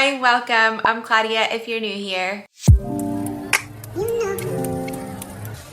Hi, welcome. I'm Claudia if you're new here.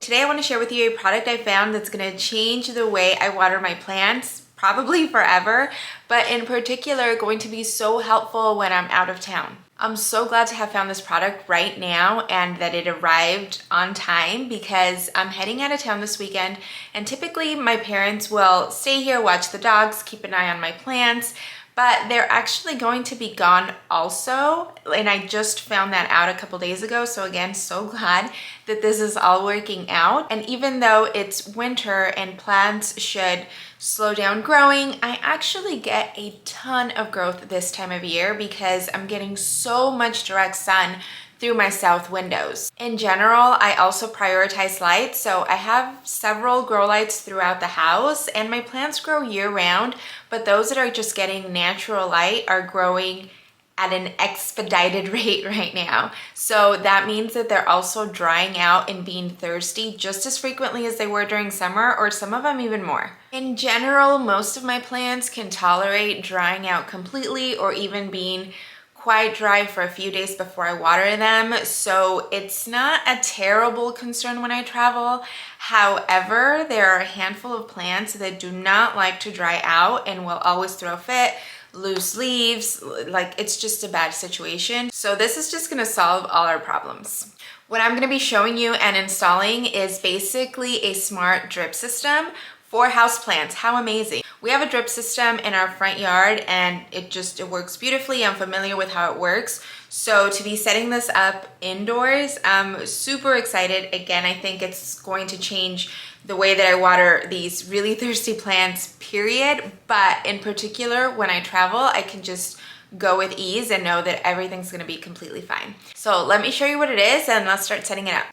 Today I want to share with you a product I found that's going to change the way I water my plants, probably forever, but in particular going to be so helpful when I'm out of town. I'm so glad to have found this product right now and that it arrived on time because I'm heading out of town this weekend, and typically my parents will stay here, watch the dogs, keep an eye on my plants, but they're actually going to be gone also, and I just found that out a couple days ago. So again, so glad that this is all working out. And even though it's winter and plants should slow down growing, I actually get a ton of growth this time of year because I'm getting so much direct sun through my south windows. In general, I also prioritize light, so I have several grow lights throughout the house, and my plants grow year round, but those that are just getting natural light are growing at an expedited rate right now. So that means that they're also drying out and being thirsty just as frequently as they were during summer, or some of them even more. In general, most of my plants can tolerate drying out completely or even being quite dry for a few days before I water them, so it's not a terrible concern when I travel. However, there are a handful of plants that do not like to dry out and will always throw a fit, lose leaves, like it's just a bad situation. So this is just gonna solve all our problems. What I'm gonna be showing you and installing is basically a smart drip system for houseplants. How amazing. We have a drip system in our front yard and it works beautifully. I'm familiar with how it works. So to be setting this up indoors, I'm super excited. Again, I think it's going to change the way that I water these really thirsty plants, period. But in particular, when I travel, I can just go with ease and know that everything's gonna be completely fine. So let me show you what it is and let's start setting it up.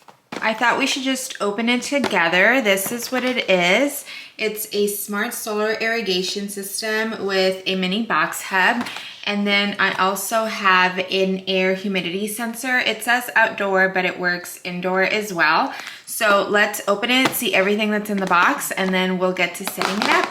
I thought we should just open it together. This is what it is. It's a smart solar irrigation system with a mini box hub. And then I also have an air humidity sensor. It says outdoor, but it works indoor as well. So let's open it, see everything that's in the box, and then we'll get to setting it up.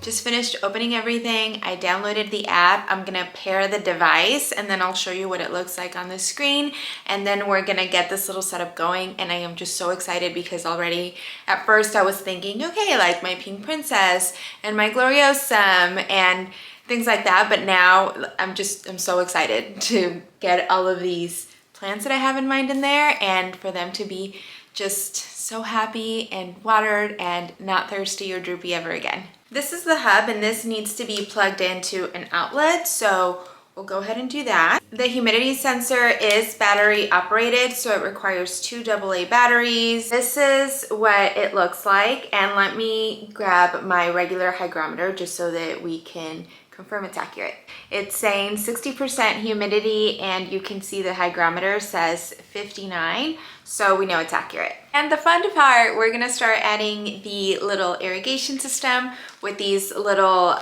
Just finished opening everything. I downloaded the app. I'm gonna pair the device and then I'll show you what it looks like on the screen. And then we're gonna get this little setup going. And I am just so excited because already at first I was thinking, okay, like my pink princess and my gloriosum and things like that. But now I'm so excited to get all of these plants that I have in mind in there and for them to be just so happy and watered and not thirsty or droopy ever again. This is the hub and this needs to be plugged into an outlet, so we'll go ahead and do that. The humidity sensor is battery operated, so it requires 2 AA batteries. This is what it looks like, and let me grab my regular hygrometer just so that we can confirm it's accurate. It's saying 60% humidity and you can see the hygrometer says 59, so we know it's accurate. And the fun part, we're gonna start adding the little irrigation system with these little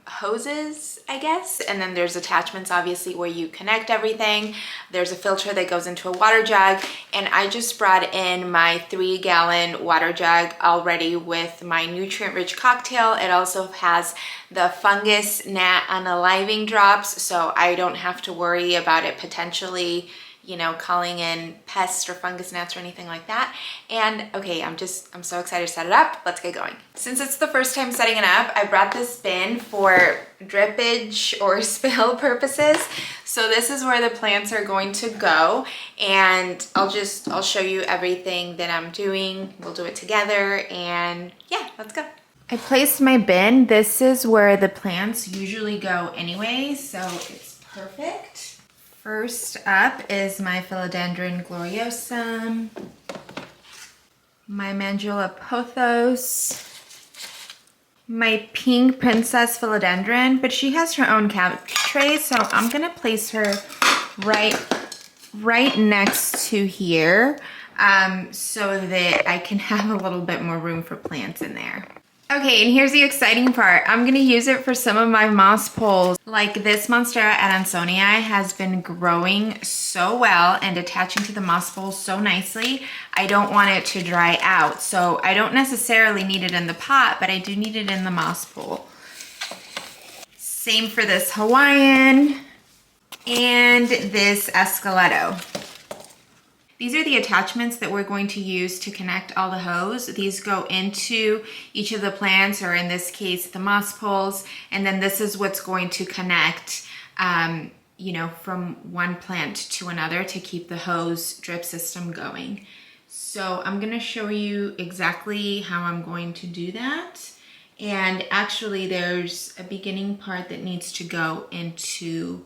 hoses, I guess. And then there's attachments obviously where you connect everything. There's a filter that goes into a water jug. And I just brought in my 3-gallon water jug already with my nutrient-rich cocktail. It also has the fungus gnat unaliving drops, so I don't have to worry about it potentially you know, calling in pests or fungus gnats or anything like that. And okay, I'm so excited to set it up. Let's get going. Since it's the first time setting it up, I brought this bin for drippage or spill purposes. So this is where the plants are going to go, and I'll show you everything that I'm doing. We'll do it together, and yeah, let's go. I placed my bin. This is where the plants usually go anyway, so it's perfect. First up is my Philodendron gloriosum, my Mandula pothos, my pink princess philodendron, but she has her own couch tray, so I'm gonna place her right next to here so that I can have a little bit more room for plants in there. Okay, and here's the exciting part. I'm gonna use it for some of my moss poles. Like this Monstera adansonii has been growing so well and attaching to the moss poles so nicely. I don't want it to dry out. So I don't necessarily need it in the pot, but I do need it in the moss pole. Same for this Hawaiian and this Esqueleto. These are the attachments that we're going to use to connect all the hose. These go into each of the plants, or in this case, the moss poles. And then this is what's going to connect, you know, from one plant to another to keep the hose drip system going. So I'm gonna show you exactly how I'm going to do that. And actually there's a beginning part that needs to go into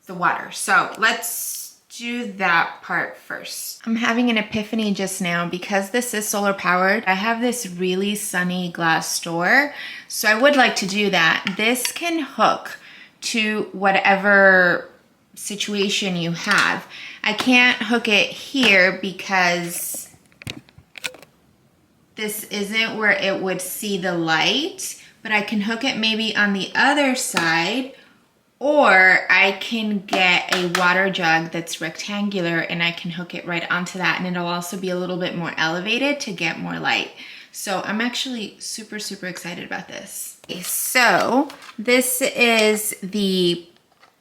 the water. So let's do that part first. I'm having an epiphany just now because this is solar powered. I have this really sunny glass door, so I would like to do that. This can hook to whatever situation you have. I can't hook it here because this isn't where it would see the light, but I can hook it maybe on the other side, or I can get a water jug that's rectangular and I can hook it right onto that, and it'll also be a little bit more elevated to get more light. So I'm actually super excited about this. Okay, so this is the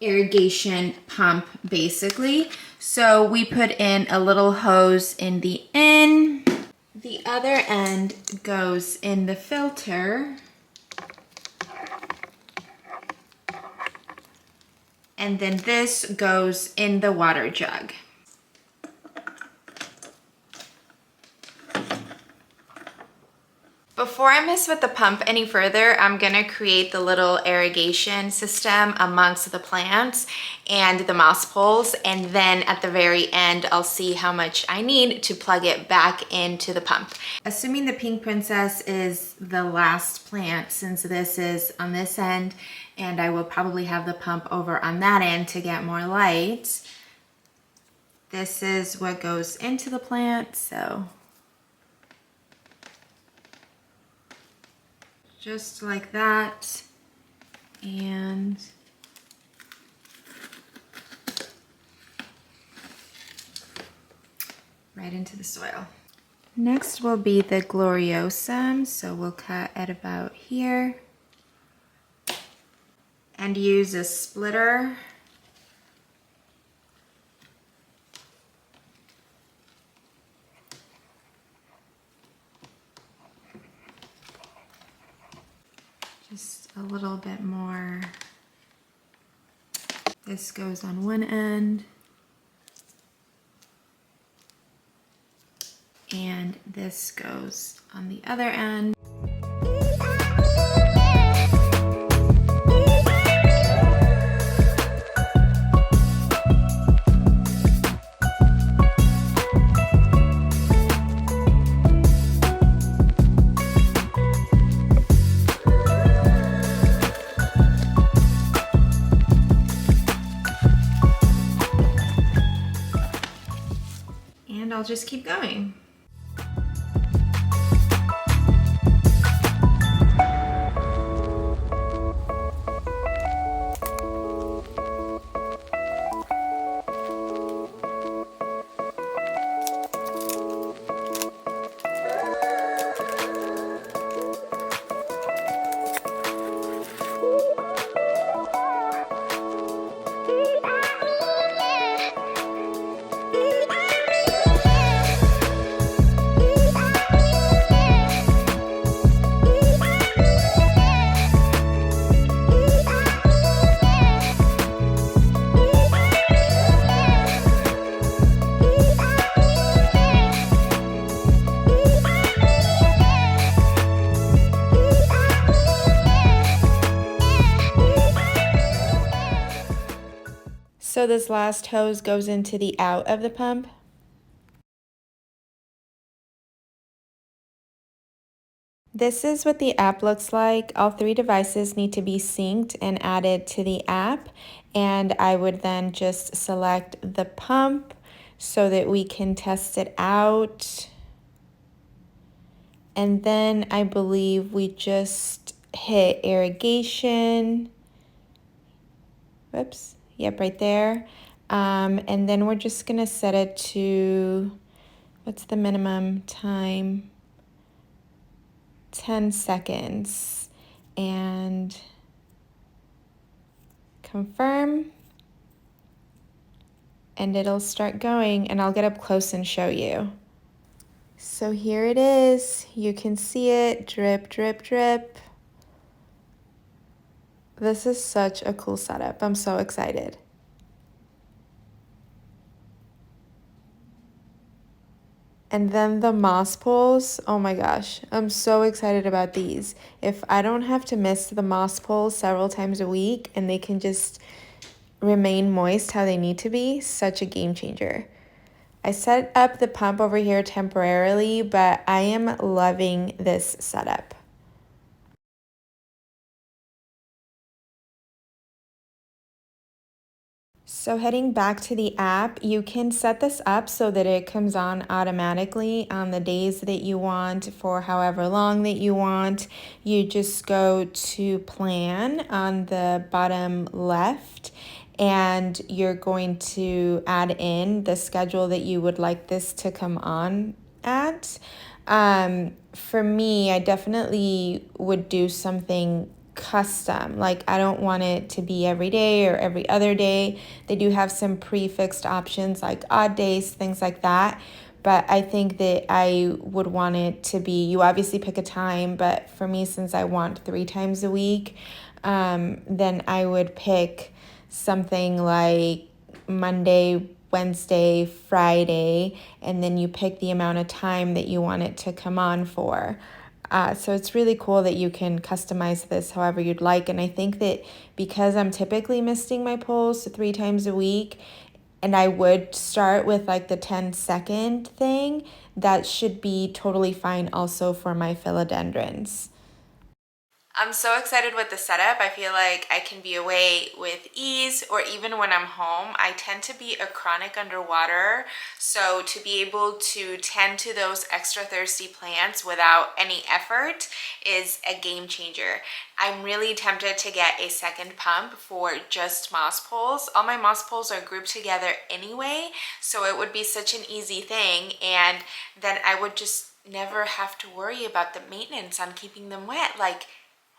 irrigation pump basically. So we put in a little hose in the end. The other end goes in the filter. And then this goes in the water jug. Before I mess with the pump any further, I'm gonna create the little irrigation system amongst the plants and the moss poles, and then at the very end, I'll see how much I need to plug it back into the pump. Assuming the pink princess is the last plant, since this is on this end, and I will probably have the pump over on that end to get more light. This is what goes into the plant, so just like that, and right into the soil. Next will be the gloriosum, so we'll cut at about here and use a splitter. Just a little bit more. This goes on one end, and this goes on the other end. And I'll just keep going. So this last hose goes into the out of the pump. This is what the app looks like. All 3 devices need to be synced and added to the app. And I would then just select the pump so that we can test it out. And then I believe we just hit irrigation. Whoops. Yep, right there. And then we're just gonna set it to, what's the minimum time? 10 seconds. And confirm. And it'll start going, and I'll get up close and show you. So here it is. You can see it, drip, drip, drip. This is such a cool setup. I'm so excited. And then the moss poles, oh my gosh, I'm so excited about these. If I don't have to mist the moss poles several times a week and they can just remain moist how they need to be, such a game changer. I set up the pump over here temporarily, but I am loving this setup. So heading back to the app, you can set this up so that it comes on automatically on the days that you want for however long that you want. You just go to plan on the bottom left, and you're going to add in the schedule that you would like this to come on at. For me, I definitely would do something custom. Like, I don't want it to be every day or every other day. They do have some prefixed options like odd days, things like that. But I think that I would want it to be, you obviously pick a time, but for me, since I want 3 times a week, then I would pick something like Monday, Wednesday, Friday, and then you pick the amount of time that you want it to come on for. So it's really cool that you can customize this however you'd like. And I think that because I'm typically misting my poles 3 times a week, and I would start with like the 10-second thing, that should be totally fine also for my philodendrons. I'm so excited with the setup. I feel like I can be away with ease, or even when I'm home. I tend to be a chronic underwater, so to be able to tend to those extra thirsty plants without any effort is a game changer. I'm really tempted to get a second pump for just moss poles. All my moss poles are grouped together anyway, so it would be such an easy thing, and then I would just never have to worry about the maintenance on keeping them wet. Like,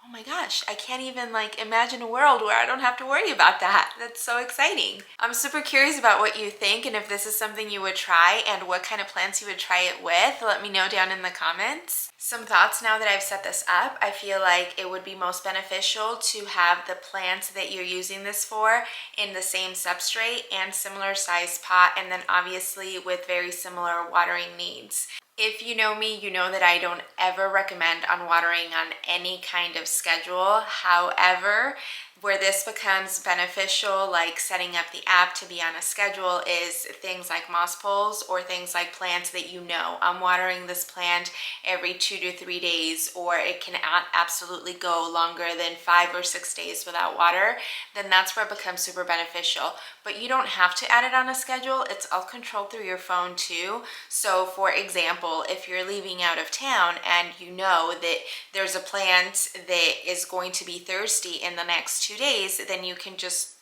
oh my gosh, I can't even like imagine a world where I don't have to worry about that. That's so exciting. I'm super curious about what you think, and if this is something you would try and what kind of plants you would try it with. Let me know down in the comments. Some thoughts now that I've set this up. I feel like it would be most beneficial to have the plants that you're using this for in the same substrate and similar size pot, and then obviously with very similar watering needs. If you know me, you know that I don't ever recommend on watering on any kind of schedule. However, where this becomes beneficial, like setting up the app to be on a schedule, is things like moss poles or things like plants that you know, I'm watering this plant every 2 to 3 days, or it can absolutely go longer than 5 or 6 days without water, then that's where it becomes super beneficial. But you don't have to add it on a schedule. It's all controlled through your phone too. So for example, if you're leaving out of town and you know that there's a plant that is going to be thirsty in the next 2 days, then you can just,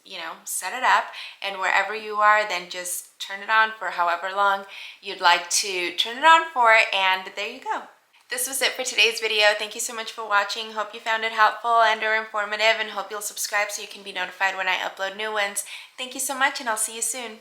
set it up, and wherever you are, then just turn it on for however long you'd like to turn it on for, and there you go. This was it for today's video. Thank you so much for watching. Hope you found it helpful and or informative, and hope you'll subscribe so you can be notified when I upload new ones. Thank you so much, and I'll see you soon.